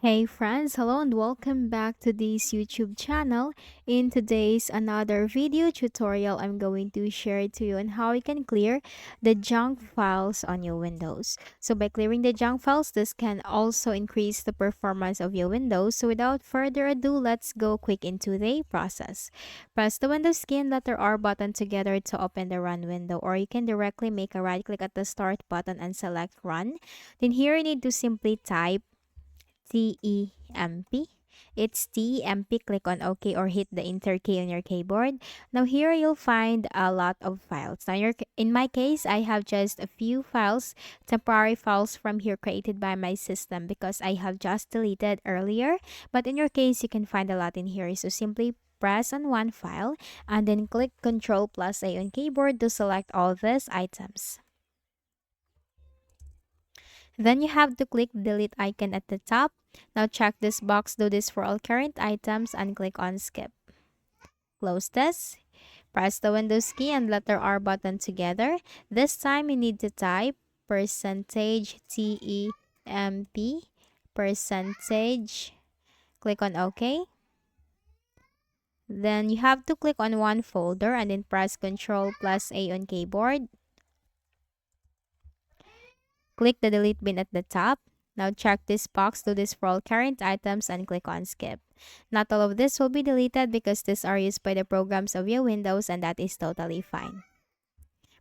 Hey friends, hello and welcome back to this YouTube channel. In today's another video tutorial, I'm going to share to you on how you can clear the junk files on your Windows. So by clearing the junk files, this can also increase the performance of your Windows. So without further ado, let's go quick into the process. Press the Windows key and letter R button together to open the Run window, or you can directly make a right click at the Start button and select Run. Then here you need to simply type TEMP. It's TEMP. Click on OK or hit the Enter key on your keyboard. Now here you'll find a lot of files. Now in my case, I have just a few files, temporary files from here created by my system because I have just deleted earlier. But in your case, you can find a lot in here. So simply press on one file and then click Ctrl plus A on keyboard to select all these items. Then you have to click delete icon at the top. Now check this box, do this for all current items and click on skip. Close this. Press the Windows key and letter R button together. This time you need to type percentage TEMP percentage. Click on OK. Then you have to click on one folder and then press Ctrl plus A on keyboard. Click the delete bin at the top. Now check this box, do this for all current items and click on skip. Not all of this will be deleted because these are used by the programs of your Windows and that is totally fine.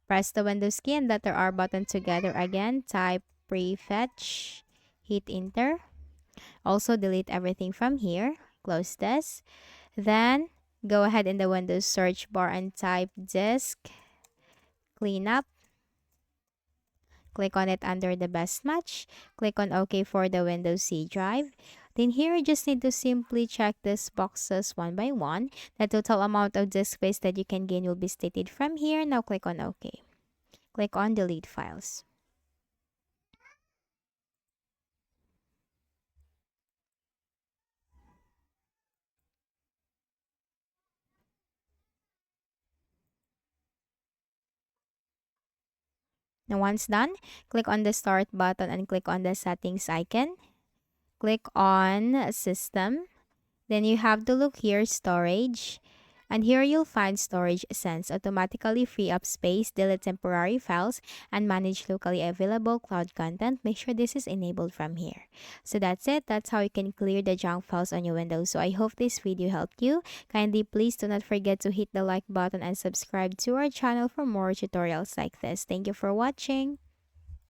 Press the Windows key and letter R button together again. Type prefetch. Hit enter. Also delete everything from here. Close this. Then go ahead in the Windows search bar and type disk cleanup. Click on it under the best match. Click on OK for the Windows C drive. Then here you just need to simply check these boxes one by one. The total amount of disk space that you can gain will be stated from here. Now click on OK. Click on delete files. Now once done, click on the start button and click on the settings icon. Click on system. Then you have to look here, storage. And here you'll find storage sense. Automatically free up space, delete temporary files, and manage locally available cloud content. Make sure this is enabled from here. So that's it. That's how you can clear the junk files on your Windows. So I hope this video helped you. Kindly please do not forget to hit the like button and subscribe to our channel for more tutorials like this. Thank you for watching.